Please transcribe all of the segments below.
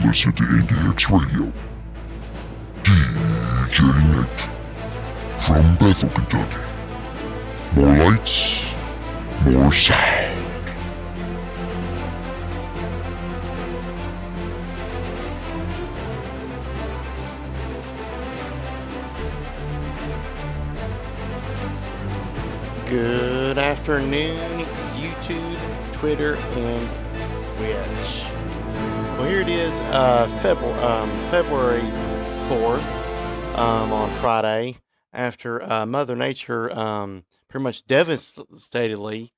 listen to NDX Radio. DJ Nate from Bethel, Kentucky. More lights, more sound. Good afternoon, YouTube, Twitter, and Twitch. Well, here it is, February 4th, on Friday, after Mother Nature pretty much devastatedly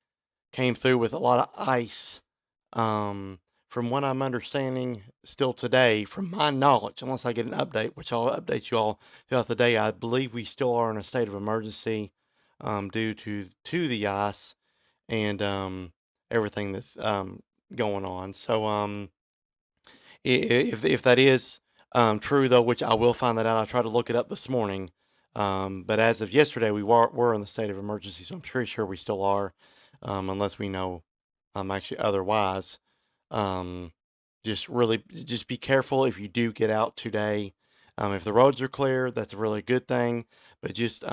came through with a lot of ice. From what I'm understanding still today, from my knowledge, unless I get an update, which I'll update you all throughout the day, I believe we still are in a state of emergency due to the ice and everything that's going on. So if that is true though, which I will find that out, I tried to look it up this morning. But as of yesterday, we were in the state of emergency, so I'm pretty sure we still are, unless we know actually otherwise. Just be careful if you do get out today. If the roads are clear, that's a really good thing. But just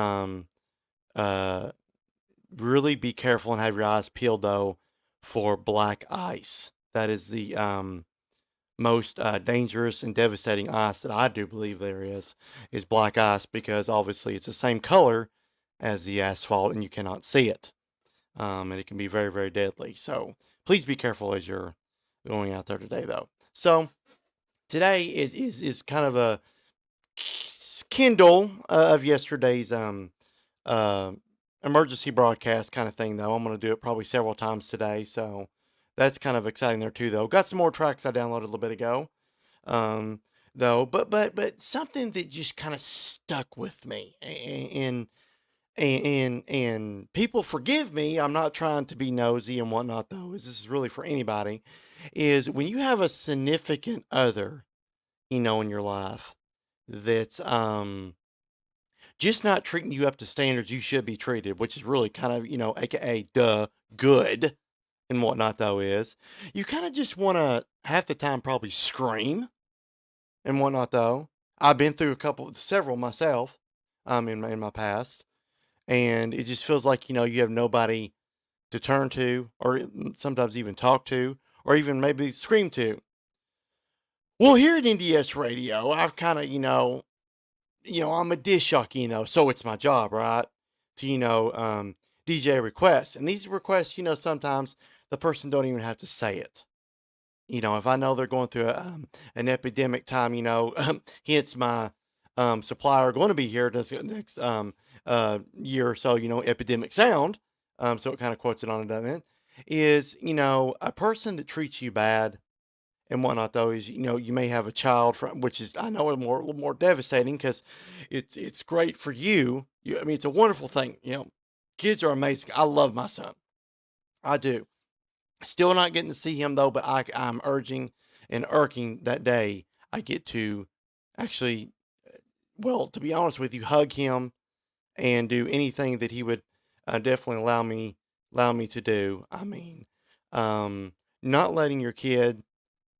really be careful and have your eyes peeled though for black ice. That is the most dangerous and devastating ice that I do believe there is black ice, because obviously it's the same color as the asphalt and you cannot see it. And it can be very, very deadly. So please be careful as you're going out there today though. So today is kind of a kindle of yesterday's emergency broadcast kind of thing though. I'm going to do it probably several times today, so that's kind of exciting there too though. Got some more tracks I downloaded a little bit ago though, but something that just kind of stuck with me, and people forgive me, I'm not trying to be nosy and whatnot though, this is really for anybody, is when you have a significant other, in your life that's just not treating you up to standards you should be treated, which is really kind of, aka good and whatnot though, is you kind of just want to half the time probably scream and whatnot though. I've been through several myself in my past, and it just feels like, you have nobody to turn to, or sometimes even talk to, or even maybe scream to. Well, here at NDS Radio, I've kind of, I'm a disc jockey, so it's my job, right? To, DJ requests. And these requests, sometimes the person don't even have to say it. If I know they're going through an epidemic time, hence my supplier going to be here this next year or so, epidemic sound. So it kind of quotes it on it, doesn't it? Is, a person that treats you bad and whatnot though, is, you may have a child which is, I know, a little more devastating, because it's great for you. I mean, it's a wonderful thing. Kids are amazing. I love my son. I do. Still not getting to see him though, but I'm urging and irking that day I get to actually, well, to be honest with you, hug him and do anything that he would definitely allow me to do. I mean, not letting your kid,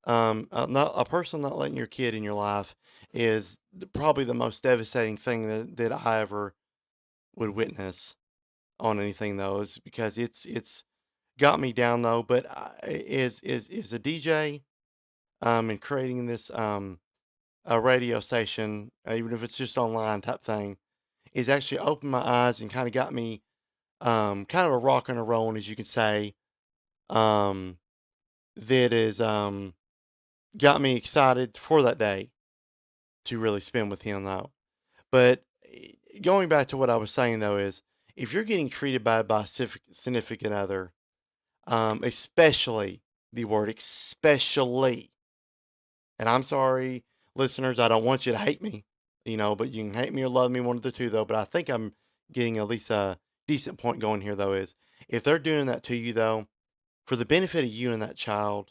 not a person not letting your kid in your life is probably the most devastating thing that I ever would witness on anything though, is because it's got me down though. But is a DJ and creating this a radio station, even if it's just online type thing, is actually opened my eyes and kind of got me kind of a rock and a roll, as you could say, um, that is got me excited for that day to really spend with him though. But going back to what I was saying though, is if you're getting treated bad by a significant other, especially the word especially, and I'm sorry, listeners, I don't want you to hate me, but you can hate me or love me, one of the two though. But I think I'm getting at least a decent point going here though, is if they're doing that to you though, for the benefit of you and that child,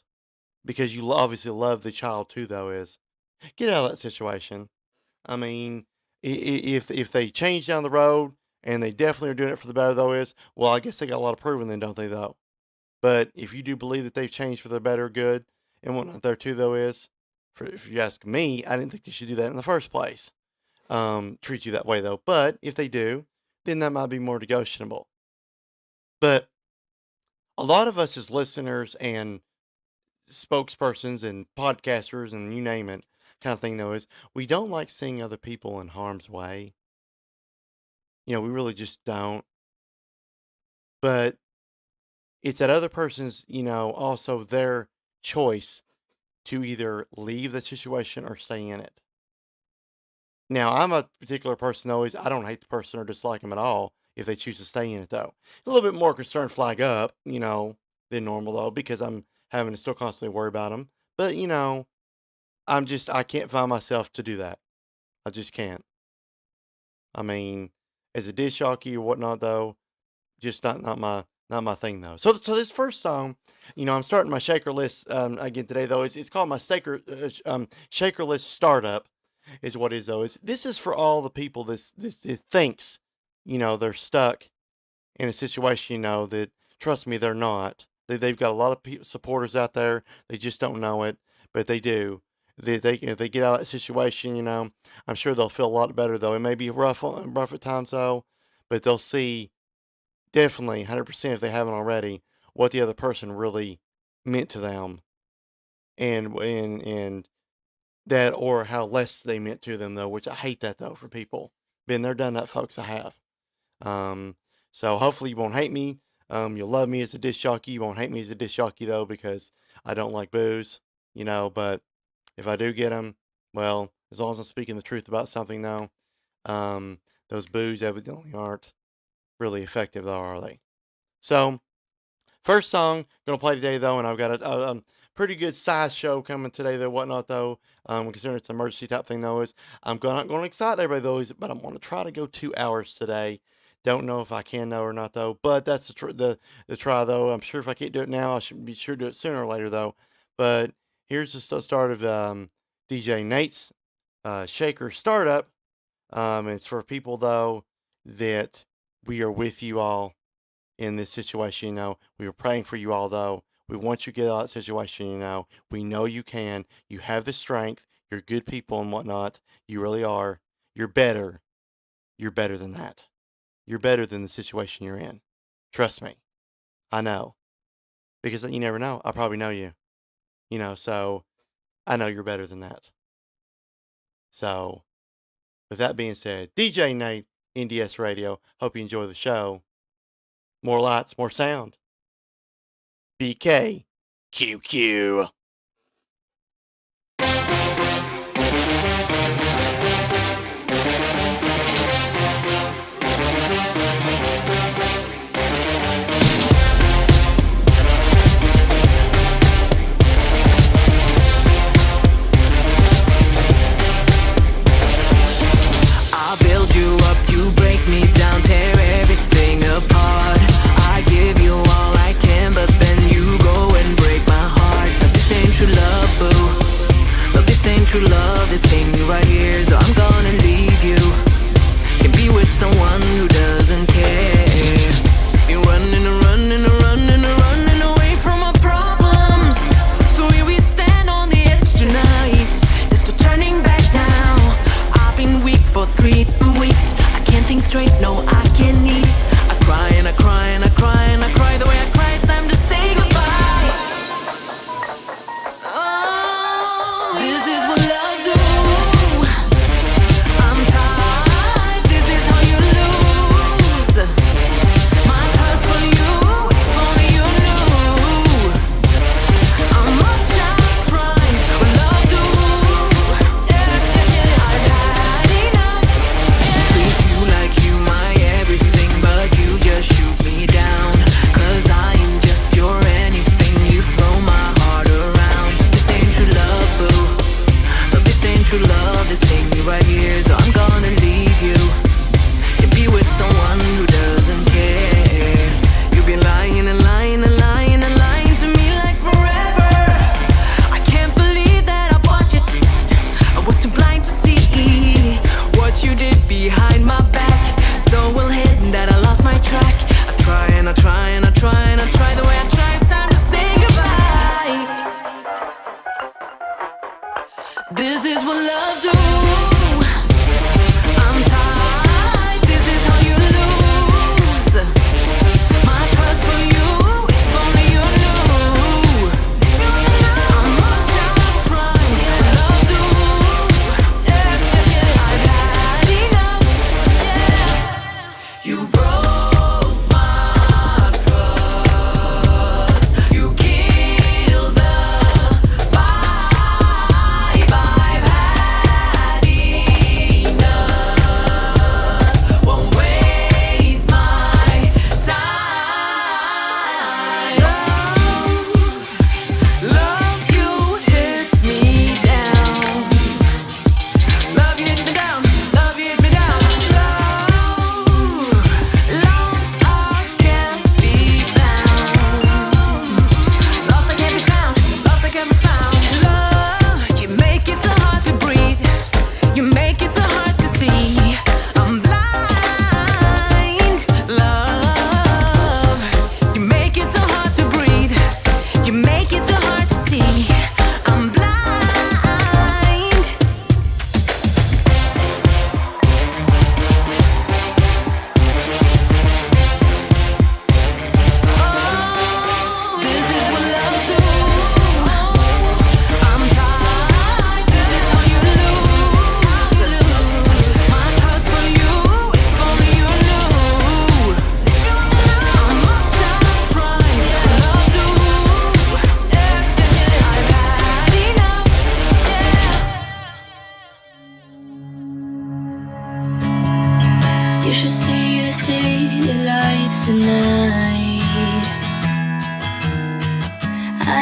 because you obviously love the child too though, is get out of that situation. I mean, if they change down the road and they definitely are doing it for the better though, is, well, I guess they got a lot of proving then, don't they though? But if you do believe that they've changed for the better good and whatnot there too though, is if you ask me, I didn't think they should do that in the first place. Treat you that way though. But if they do, then that might be more negotiable. But a lot of us as listeners and spokespersons and podcasters and you name it kind of thing though is we don't like seeing other people in harm's way. We really just don't. But it's that other person's, also their choice to either leave the situation or stay in it. Now, I'm a particular person though, is I don't hate the person or dislike them at all if they choose to stay in it though. A little bit more concern flag up, than normal though, because I'm having to still constantly worry about them. But, I can't find myself to do that. I just can't. I mean, as a disc jockey or whatnot though, just not my thing though. So this first song, I'm starting my shaker list again today though. It's called my shaker list startup, is what it is though. This is for all the people this thinks, they're stuck in a situation, that trust me, they're not. They've got a lot of supporters out there. They just don't know it, but they do. If they get out of that situation, I'm sure they'll feel a lot better though. It may be rough at times though, but they'll see definitely 100% if they haven't already what the other person really meant to them, and that or how less they meant to them though, which I hate that though for people. Been there, done that, folks. I have. So hopefully you won't hate me. You'll love me as a disc jockey. You won't hate me as a disc jockey though, because I don't like booze, but if I do get them, well, as long as I'm speaking the truth about something though, those boos evidently aren't really effective though, are they? So, first song gonna play today though, and I've got a pretty good size show coming today though, whatnot though. Considering it's an emergency type thing though, is I'm not going to excite everybody though, but I'm going to try to go 2 hours today. Don't know if I can though or not though, but that's the try though. I'm sure if I can't do it now, I should be sure to do it sooner or later though. But here's the start of DJ Nate's Shaker Startup. It's for people though that we are with you all in this situation. We are praying for you all though. We want you to get out of that situation. We know you can. You have the strength. You're good people and whatnot. You really are. You're better. You're better than that. You're better than the situation you're in. Trust me. I know. Because you never know. I probably know you. So I know you're better than that. So with that being said, DJ Nate, NDS Radio. Hope you enjoy the show. More lights, more sound. BK, QQ. I'll build you up, you break me down, tear everything apart. I give you all I can, but then you go and break my heart. But this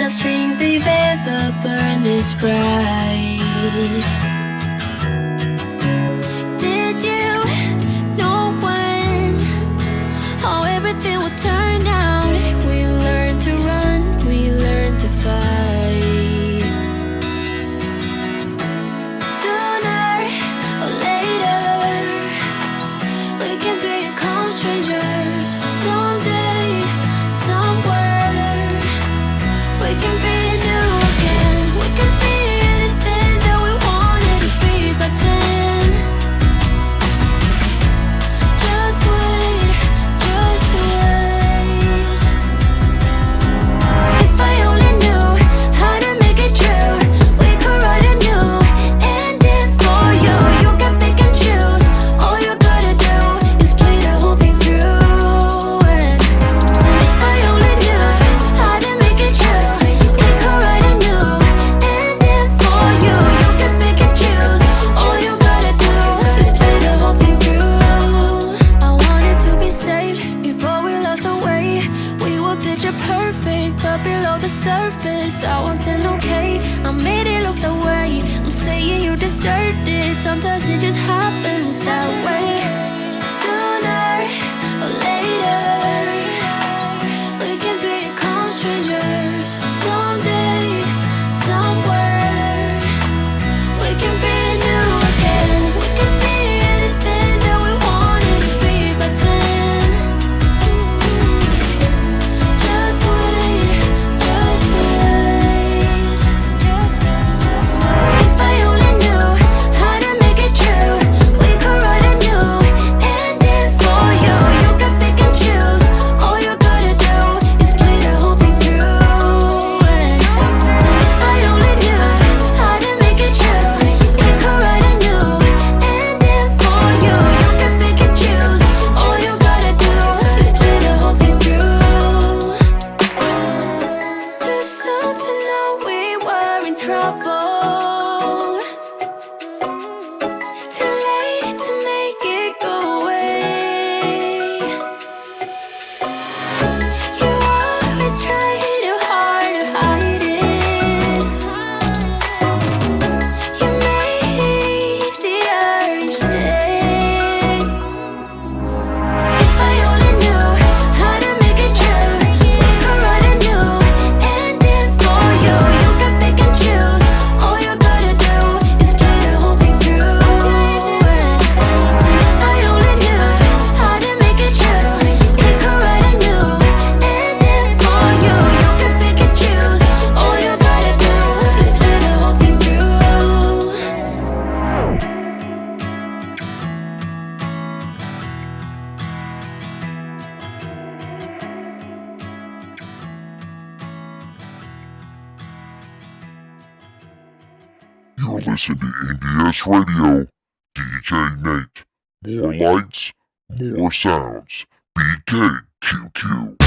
I don't think they've ever burned this bright. Did you know when how everything would turn out? We learned to run, we learned to fight. Sooner or later, we can become strangers. Someday, somewhere, we can be new again. We can be anything that we wanted to be back then. Just wait, just wait. If I only knew how to make it true, we could write a new ending for you. You can pick and choose. All you gotta do is play the whole thing through. And if I only knew how to make it true, we could write a new ending for you. You can pick and choose. All you gotta do is play the whole thing through. I wanted to be saved before we lost our way. We were picture perfect, but below the surface, I wasn't okay. I made it look the way. I'm saying you deserved it. Sometimes it just happens that way. Sooner or later, we can become strangers. Someday, somewhere, we can be new again. We can be anything that we wanted to be back then. Just wait, just wait. If I only knew how to make it true, we could write a new ending for you. You can pick and choose. All you gotta do is play the whole thing through. And if I only knew how to make it true, we could write a new ending for you. You can pick and choose. All you gotta do is play the whole thing through. Too soon to know we were in trouble. Too late to make it go away. You always try too hard to hide it. You made it easier each day. If I only knew how to make it true, we could write a new ending for you. You can pick and choose. All you gotta do is play the whole thing through. And if I only knew how to make it true, we could write a new ending for you. You can pick and choose. All you gotta do is play the whole thing through. You're listening to NDS Radio. DJ Nate. More lights, more sounds. BKQQ.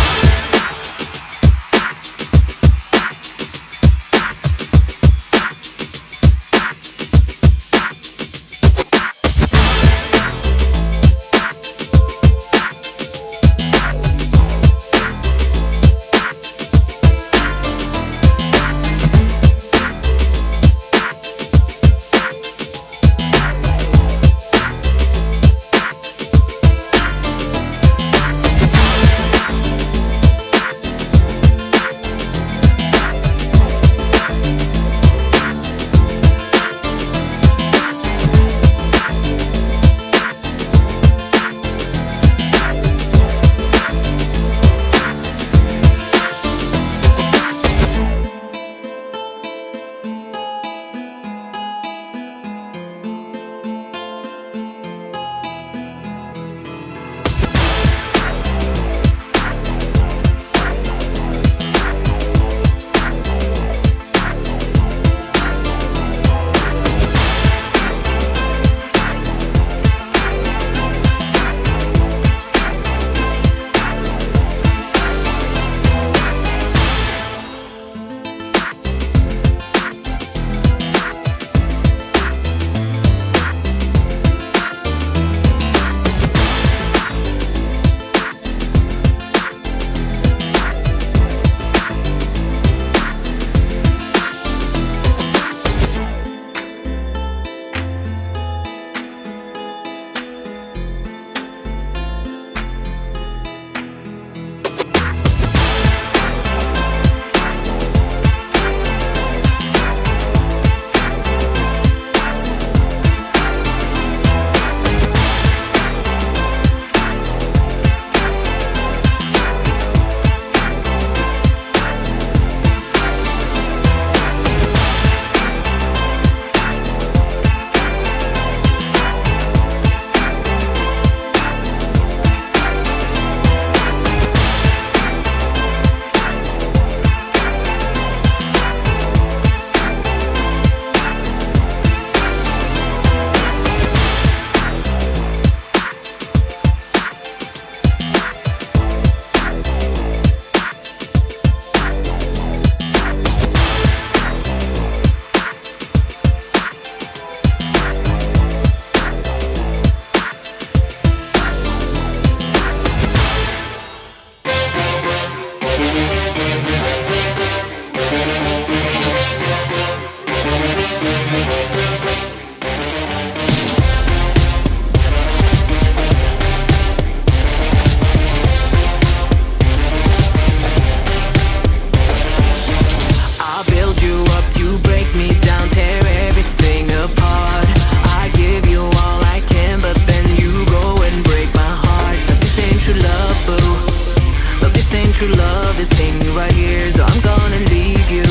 thing right here, so I'm gonna leave you.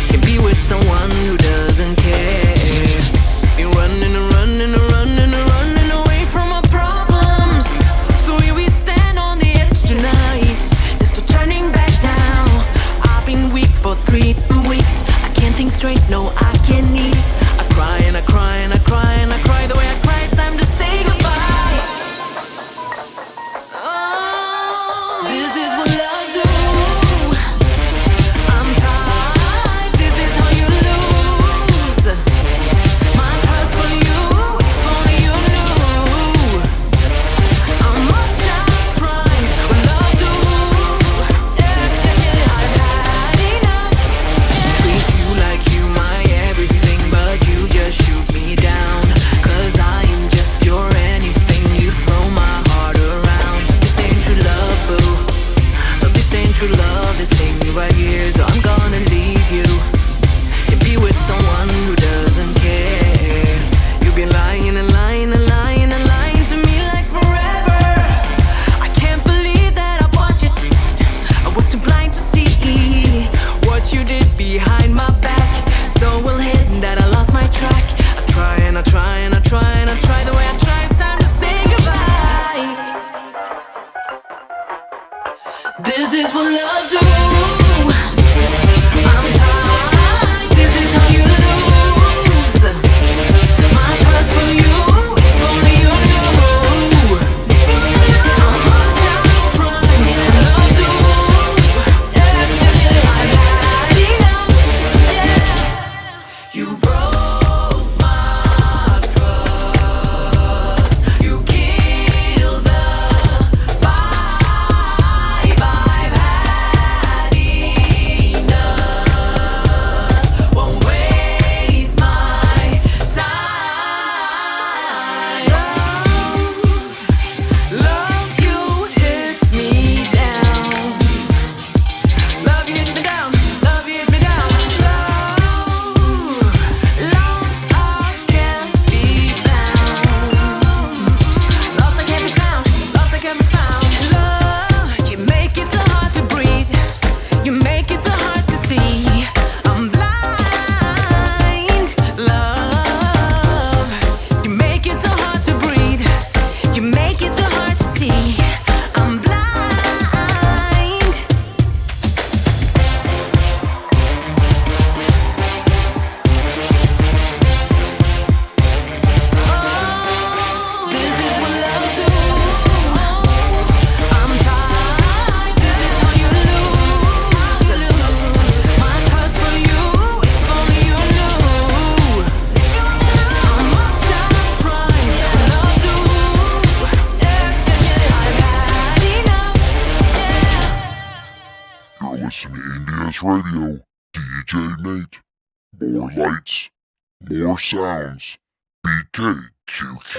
Can be with someone who doesn't care. Been running and running and running and running away from my problems. So here we stand on the edge tonight. There's no turning back now. I've been weak for 3 weeks. I can't think straight, no, I can't eat. I cry and I cry and I cry and I cry. The way I cry, it's time to say goodbye. Oh, this is what love do. I'm tired, this is how you lose. My trust for you, if only you knew how much I've tried with love do. I've had enough. Treat you like you my everything, but you just shoot me down. 'Cause I am just your anything. You throw my heart around. This ain't true love, boo. But this ain't true love. This thing right here, so I'm gonna leave you. Can be with someone who doesn't care. You've been lying and lying and lying and lying to me like forever. I can't believe that I watched it. I was too blind to see what you did behind my back. So well hidden that I lost my track. I try and I try and I try and I try. The way I try, it's time to say goodbye. This is what love do. I'm tired, this is how you lose. My trust for you, if only you knew how much I've tried and love do. I've had enough. You broke my trust. You killed the vibe. I've had enough. Won't waste my time. Love, you hit me down. Love, you hit me down. Love, you hit me down. Lost, I can't be found. Lost, I can't be found. Lost, I can't be found. Love, you make it so hard to breathe. You make it so hard to see. I'm blind. Love, you make it so hard to breathe. You make it so hard to see. I'm blind. Oh, this is what love do. I'm tired, this is how you lose. My trust for you, if only you knew how much I've tried and love do. I've had enough. You're listening to NDS Radio, DJ Nate. More lights, more sounds, BKQQ.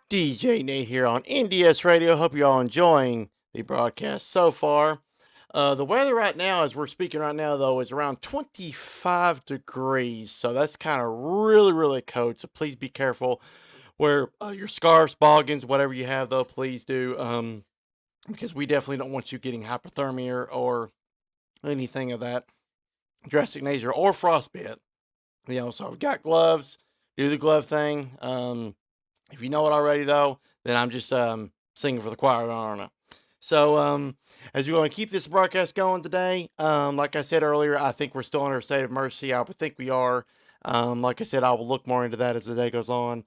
DJ Nate here on NDS Radio. Hope you all enjoying the broadcast so far. The weather right now, as we're speaking right now, though, is around 25 degrees. So that's kind of really, really cold. So please be careful. Wear your scarves, boggins, whatever you have, though, please do. Because we definitely don't want you getting hypothermia or anything of that drastic nature or frostbite. So I've got gloves. Do the glove thing. If you know it already, though, then I'm just singing for the choir, aren't I? So, as we're going to keep this broadcast going today, like I said earlier, I think we're still under a state of emergency. I would think we are. Like I said, I will look more into that as the day goes on.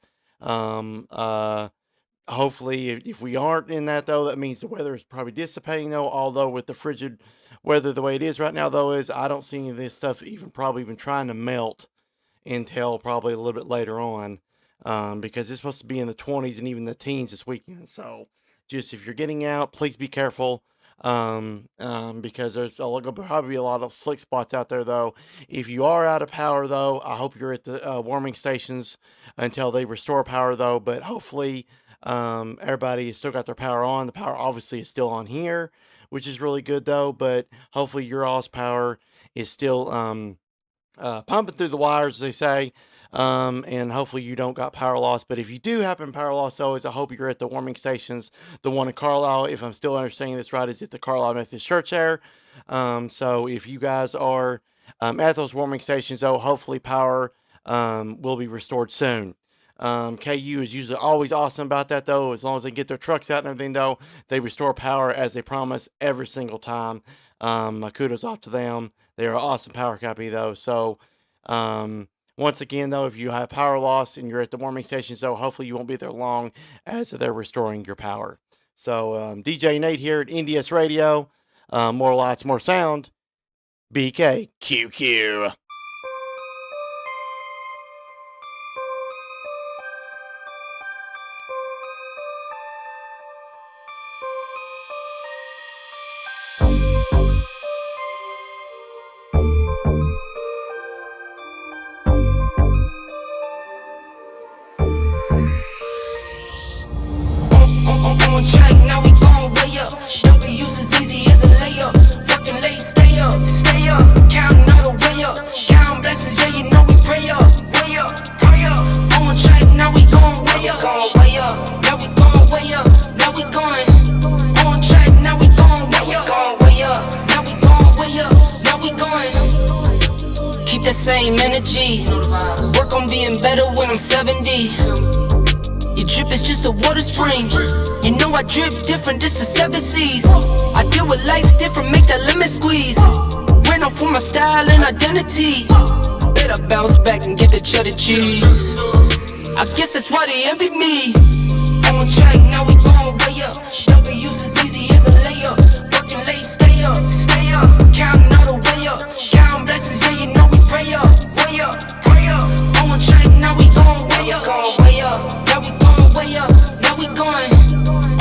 Hopefully, if we aren't in that, though, that means the weather is probably dissipating, though. Although with the frigid weather the way it is right now, though, I don't see any of this stuff probably even trying to melt until probably a little bit later on. Because it's supposed to be in the 20s and even the teens this weekend. So just if you're getting out, please be careful. Because there's probably a lot of slick spots out there, though. If you are out of power, though, I hope you're at the warming stations until they restore power, though. But hopefully, everybody has still got their power on. The power obviously is still on here, which is really good, though. But hopefully your all's power is still pumping through the wires, as they say. And hopefully you don't got power loss. But if you do happen power loss, always, I hope you're at the warming stations. The one in Carlisle, if I'm still understanding this right, is at the Carlisle Methodist Church there. So if you guys are at those warming stations, though, hopefully power will be restored soon. KU is usually always awesome about that, though. As long as they get their trucks out and everything, though, they restore power as they promise every single time. My kudos off to them. They are an awesome power company, though. So, once again, though, if you have power loss and you're at the warming stations, though, hopefully you won't be there long as they're restoring your power. So, DJ Nate here at NDS Radio. More lights, more sound. BKQQ. On track, now we gon' way up. W's as easy as a layup. Fucking late, stay up. Counting all the way up. Counting blessings, yeah, you know we pray up. Way up, pray up. On track, now we gon' way up. Now we gon' way up. Now we going. On track, now we gon' way up. Now we gon' way up. Now we going. Keep that same energy. Work on being better when I'm 70. Your drip is just a water spring. You know I drip different, this is 7 seas. I deal with life different, make that lemon squeeze. Ran off for my style and identity. Better bounce back and get the cheddar cheese. I guess that's why they envy me. On track, now we gon' way up. W's as easy as a layup. Working late, stay up. Counting all the way up. Counting blessings, yeah, you know we pray up. Way up, pray up. On track, now we gon' way up. Now we gon' way up. Now we going.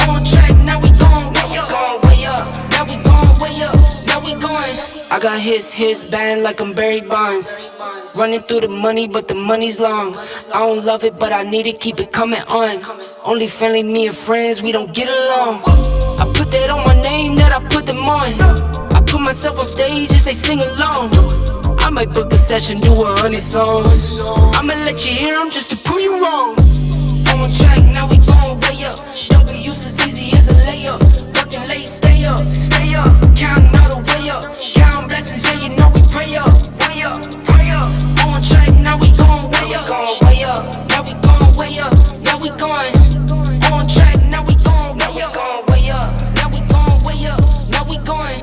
On track, now we gon' way up. Now we gon' way up. Now we going. I got his band like I'm Barry Bonds. Running through the money, but the money's long. I don't love it, but I need it, keep it coming on. Only friendly, me and friends, we don't get along. I put that on my name, that I put them on. I put myself on stage and say sing along. I might book a session, do 100 songs. I'ma let you hear them just to prove you wrong. On track, now we gon' way up. W's as easy as a layup. Working late, stay up. Counting all the way up. Counting blessings, yeah, you know we pray up. Way up, pray up. On track, now we gon' way up. Now we gon' way up. Now we going. On track, now we gon' way up. Now we gon' way up. Now we going.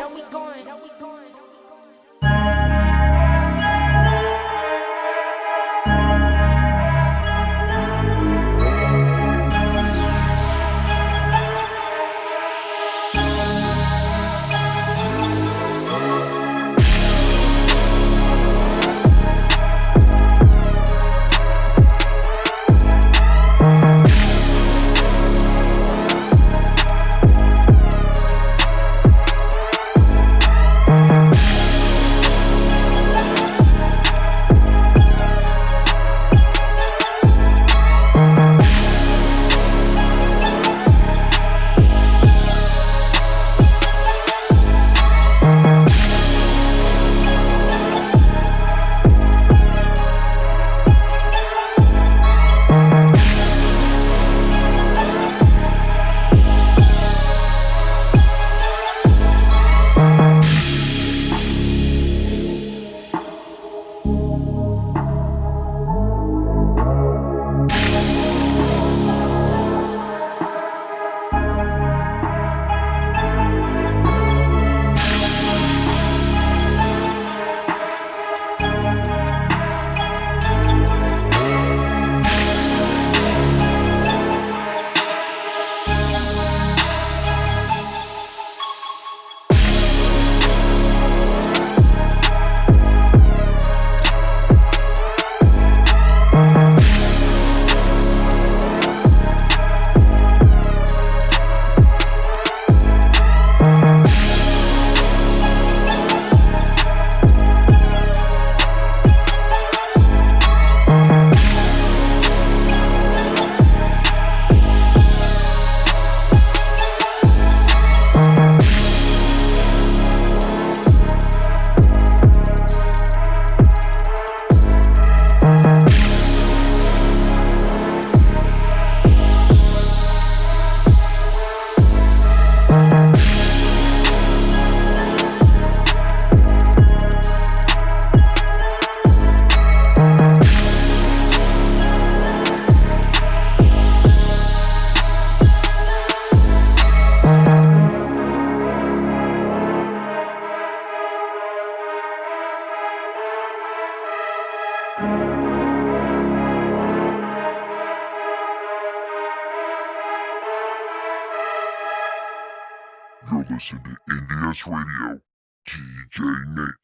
You're listening to NDS Radio, DJ Nate,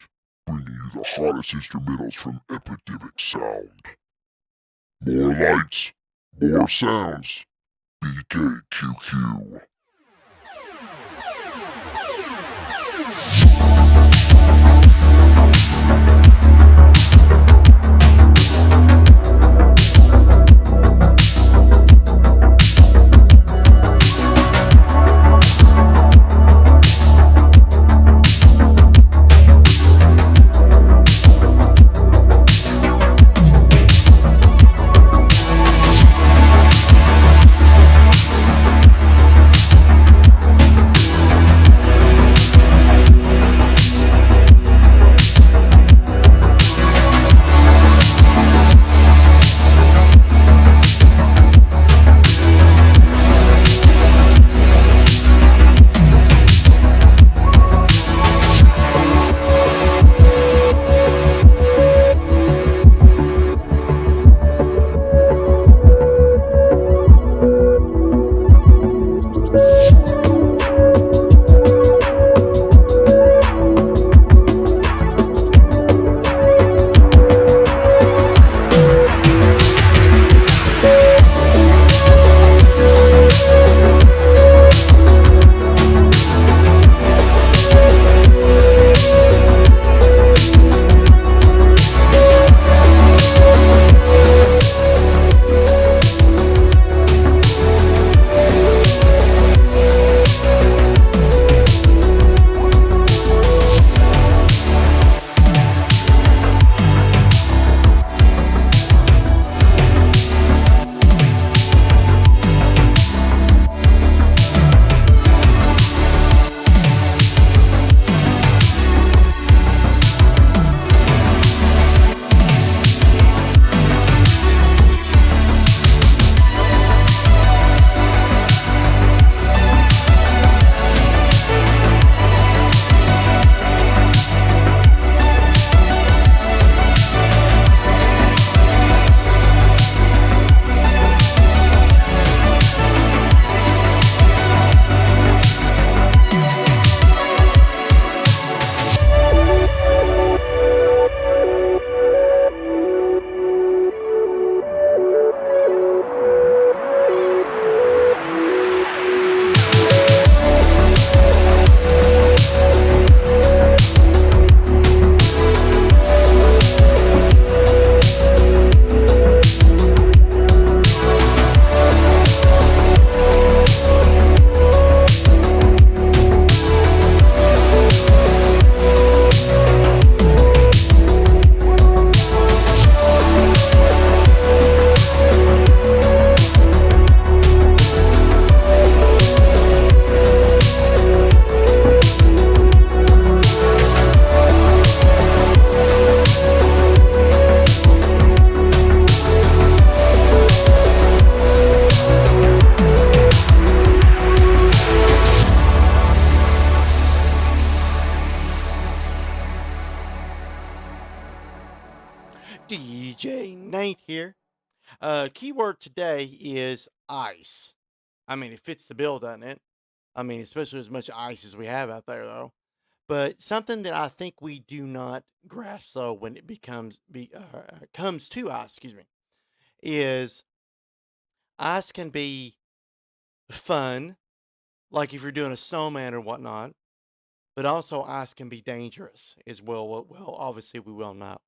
bringing you the hottest instrumentals from Epidemic Sound. More lights, more sounds, BKQQ. DJ Nate here. Keyword today is ice. I mean, it fits the bill, doesn't it? I mean, especially as much ice as we have out there, though. But something that I think we do not grasp, though, when it comes to ice, excuse me, is ice can be fun, like if you're doing a snowman or whatnot. But also, ice can be dangerous as well. Well, obviously, we will know.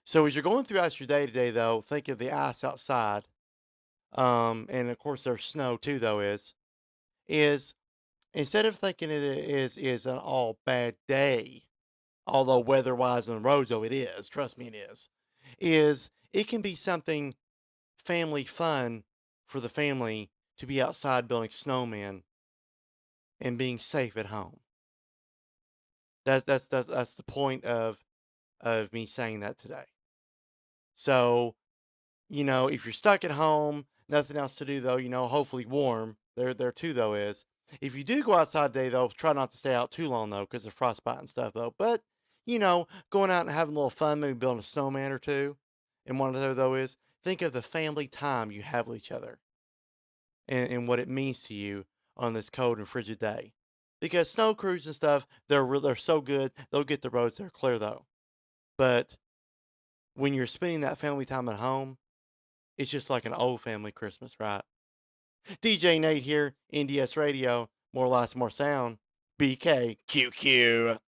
So as you're going throughout your day to day, though, think of the ice outside. And of course, there's snow too. Though is instead of thinking it is an all bad day, although weather-wise on the roads, though it is. Trust me, it is. Is it can be something family fun for the family to be outside building snowmen and being safe at home. That's the point of me saying that today. So if you're stuck at home, nothing else to do though, hopefully warm. There too though is if you do go outside today though, try not to stay out too long though, because of frostbite and stuff though. But going out and having a little fun, maybe building a snowman or two. And one of those though is think of the family time you have with each other and what it means to you on this cold and frigid day. because snow crews and stuff, they're so good. They'll get the roads there clear though. But when you're spending that family time at home, it's just like an old family Christmas, right? DJ Nate here, NDS Radio, more lights, more sound. BK, QQ.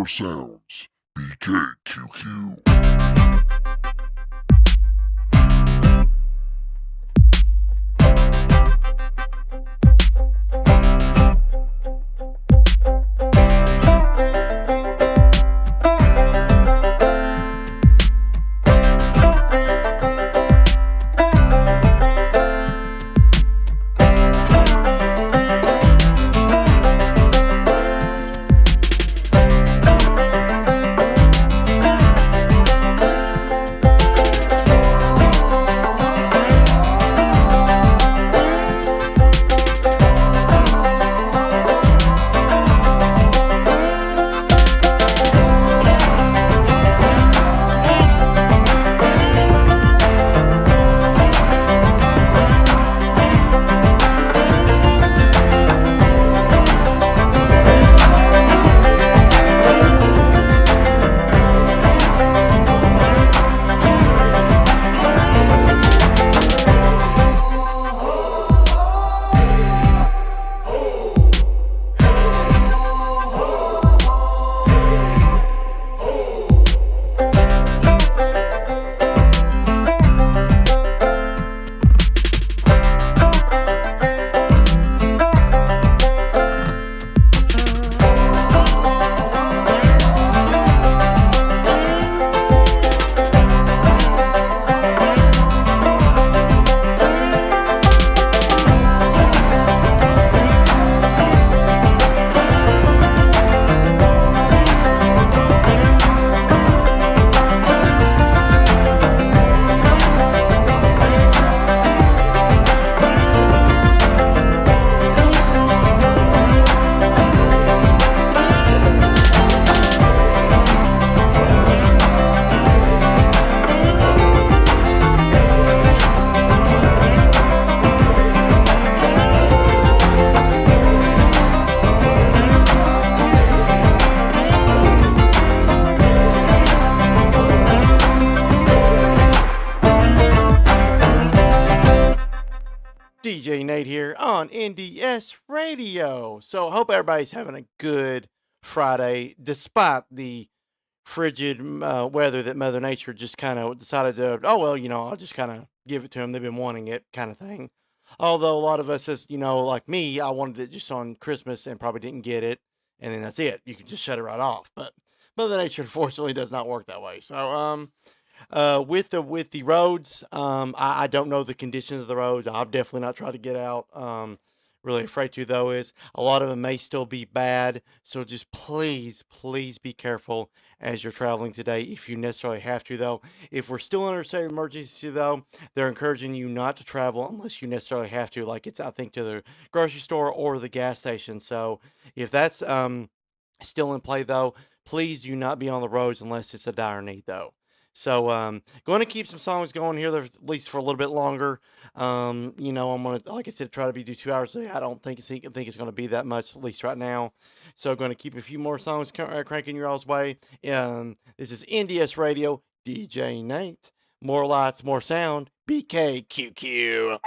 more sounds. BKQQ. DJ Nate here on NDS Radio. So I hope everybody's having a good Friday, despite the frigid weather that Mother Nature just kind of decided to, oh, well, I'll just kind of give it to them. They've been wanting it kind of thing. Although a lot of us, as like me, I wanted it just on Christmas and probably didn't get it. And then that's it. You can just shut it right off. But Mother Nature, unfortunately, does not work that way. So, with the roads, I don't know the conditions of the roads. I've definitely not tried to get out. Really afraid to though is a lot of them may still be bad. So just please be careful as you're traveling today. If you necessarily have to though, if we're still under a state of emergency though, they're encouraging you not to travel unless you necessarily have to. Like it's I think to the grocery store or the gas station. So if that's still in play though, please do not be on the roads unless it's a dire need though. So going to keep some songs going here at least for a little bit longer. I'm gonna, like I said, try to do 2 hours a day. I don't think it's gonna be that much, at least right now. So going to keep a few more songs cranking your all's way. This is NDS Radio, DJ Nate. More lights, more sound. BKQQ.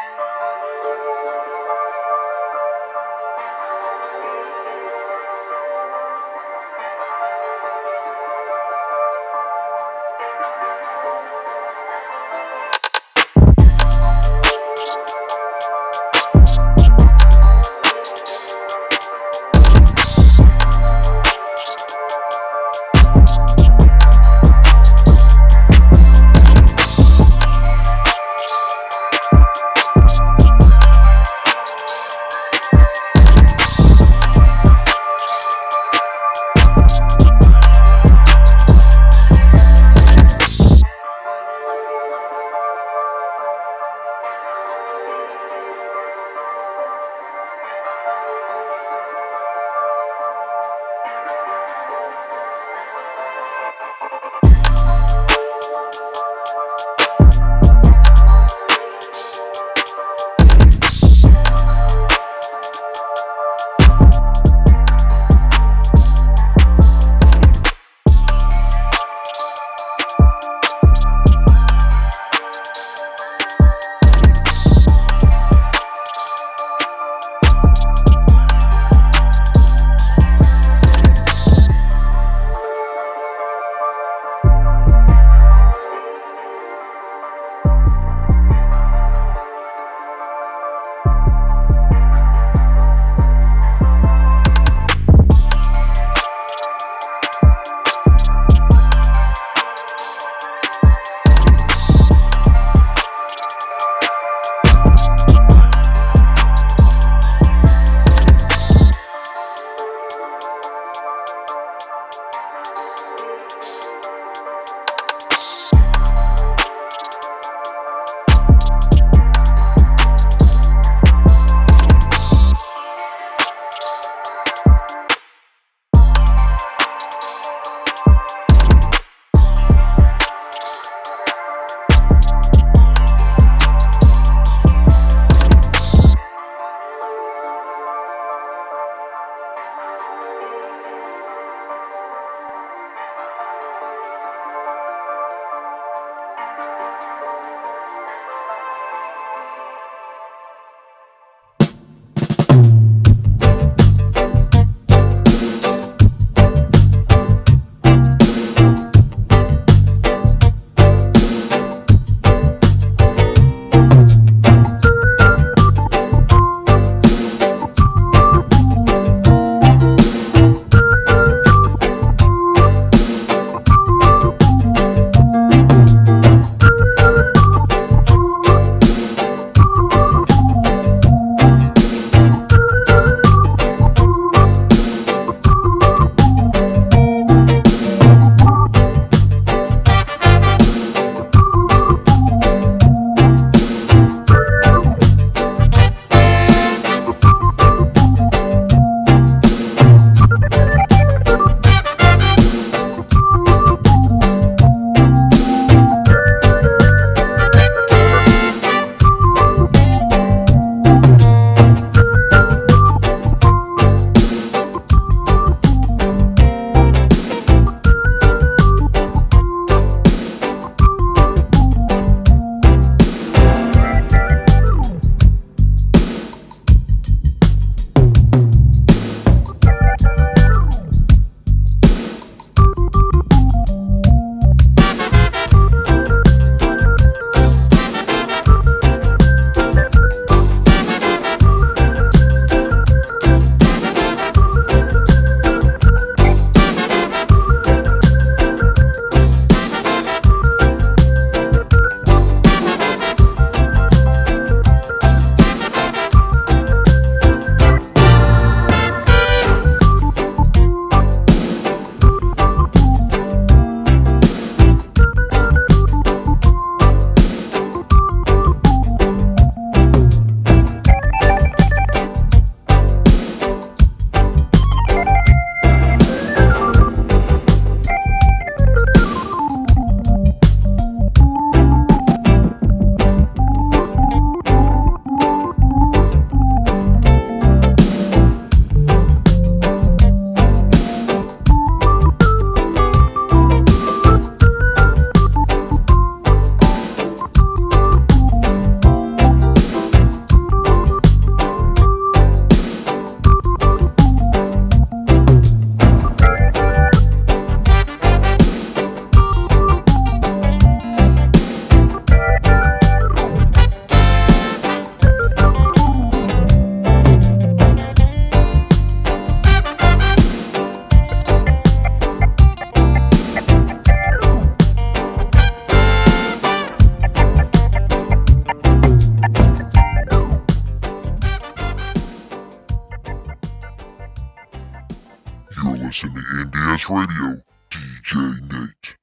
listen to NDS Radio, DJ Nate.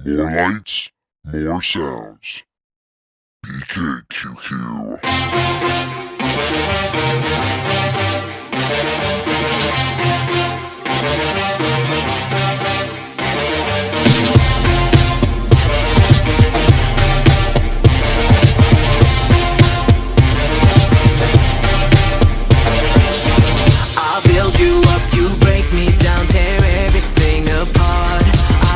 More lights, more sounds. BKQQ. I'll build you up, you break me down, tear everything apart.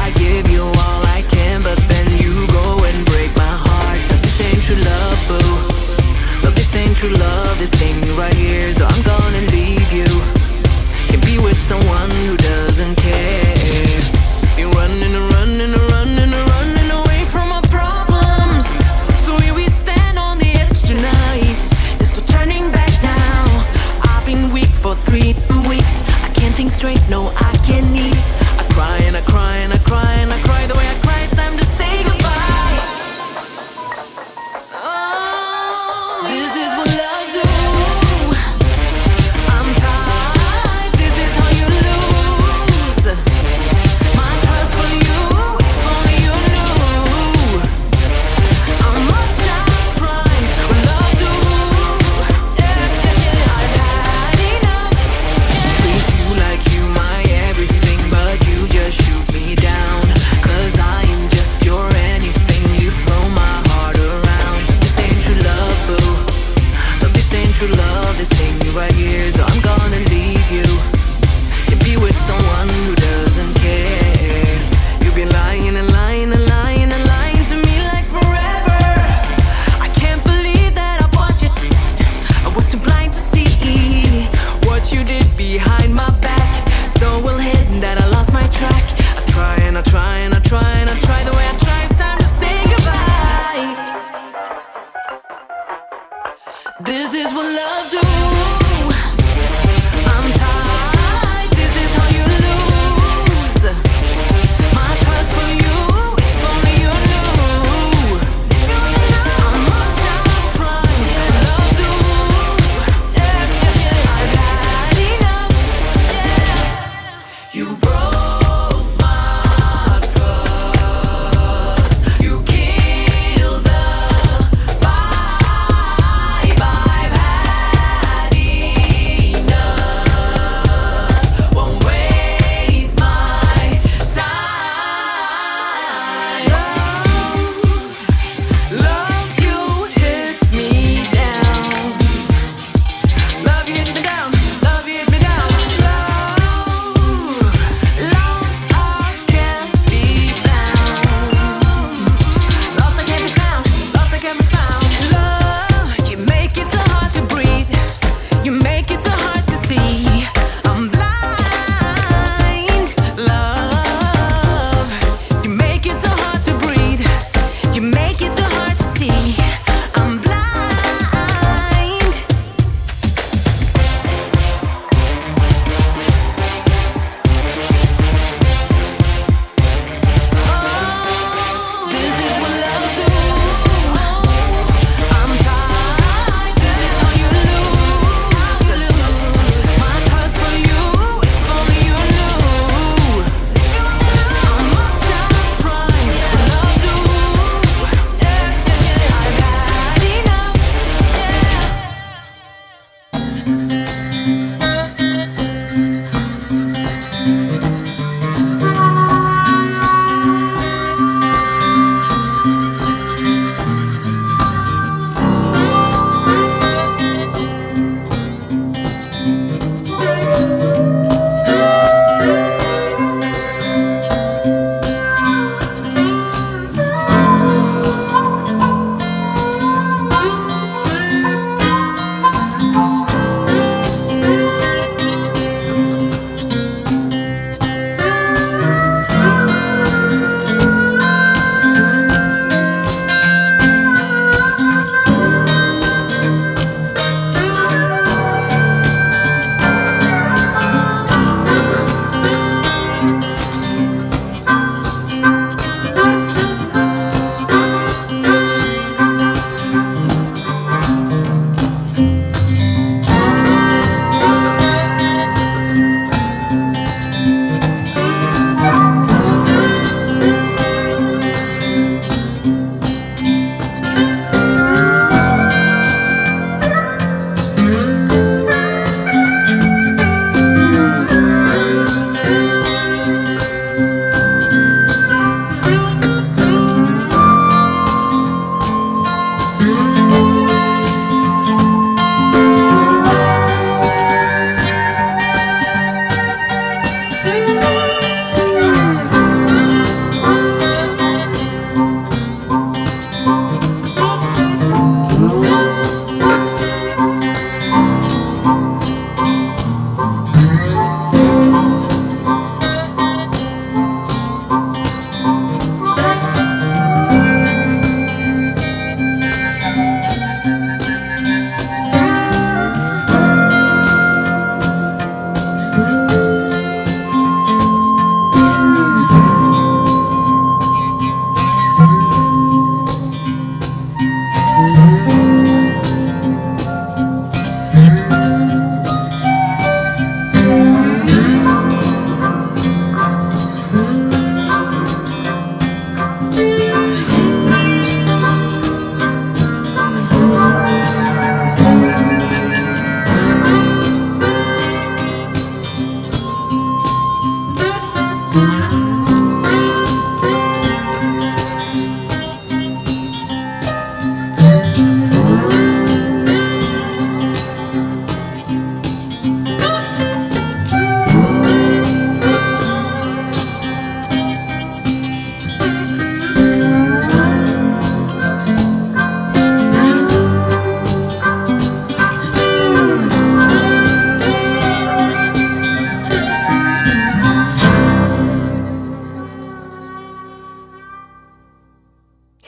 I give you all I can, but then you go and break my heart. But this ain't true love, boo. But this ain't true love, this ain't me right here, so I'm gonna leave you. Can be with someone who doesn't care. You're running and running and running and running away from our problems. So here we stand on the edge tonight. There's no turning back now. I've been weak for 3 weeks. I can't think straight, no, I can't eat. I cry and I cry and I cry and I cry. The way I cry, it's time to say goodbye. Oh, this is what love do. I'm tired, this is how you lose. My trust for you, if only you knew how much I've tried with love do. I've had enough. Treat you like you my everything, but you just shoot me down. 'Cause I am just your anything. You throw my heart around. This ain't true love, boo. But this ain't true love, this ain't me right here, so I'm gonna leave you. To be with someone who doesn't care. You've been lying and lying and lying and lying to me like forever. I can't believe that I watched it. I was too blind to see what you did behind my back. So well hidden that I lost my track. I try and I try and I try and I try. The way I try, it's time to say goodbye. This is what love do. I'm tired, this is how you lose. My trust for you, if only you knew how much I've tried with love do. I've had enough. You broke my trust. You killed the vibe I've had.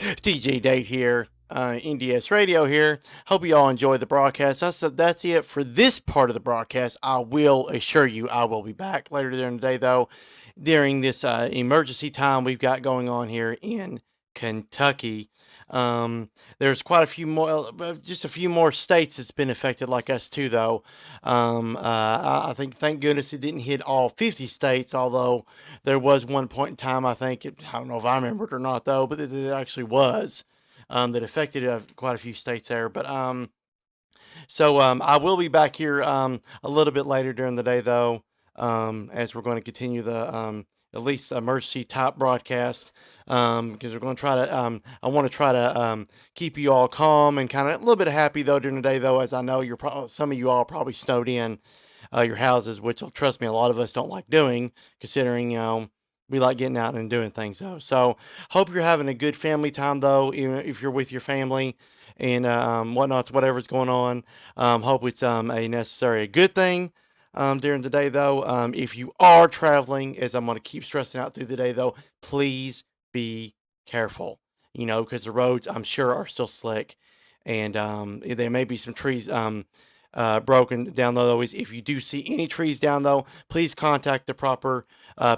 DJ Date here, NDS Radio here. Hope you all enjoyed the broadcast. That's it for this part of the broadcast. I will assure you I will be back later during the day, though, during this emergency time we've got going on here in Kentucky. There's quite a few more, just a few more states that's been affected like us too, though. I think, thank goodness, it didn't hit all 50 states, although there was one point in time, I think, I don't know if I remember it or not, though, but it actually was, that affected quite a few states there. But so I will be back here a little bit later during the day, though, as we're going to continue the at least emergency type broadcast, because we're going to try to I want to try to keep you all calm and kind of a little bit happy, though, during the day, though, as I know some of you all probably snowed in your houses, which, trust me, a lot of us don't like doing, considering we like getting out and doing things, though. So hope you're having a good family time, though, even if you're with your family and whatnot, whatever's going on. Hope it's a good thing during the day, though. If you are traveling, as I'm going to keep stressing out through the day, though, please be careful, because the roads, I'm sure, are still slick, and there may be some trees broken down, though. If you do see any trees down, though, please contact the proper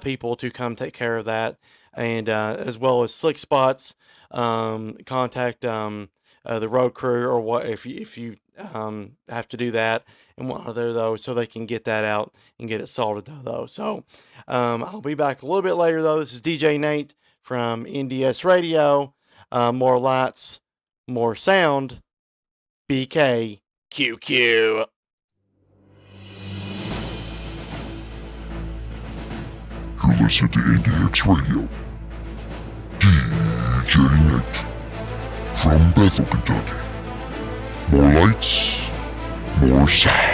people to come take care of that, and as well as slick spots, contact the road crew, or what if you have to do that and what other, though, so they can get that out and get it solved, though. So I'll be back a little bit later, though. This is DJ Nate from NDS Radio. More lights, more sound. BK QQ. You listen to NDX Radio. DJ Nate from Bethel, Kentucky. More lights, more sound.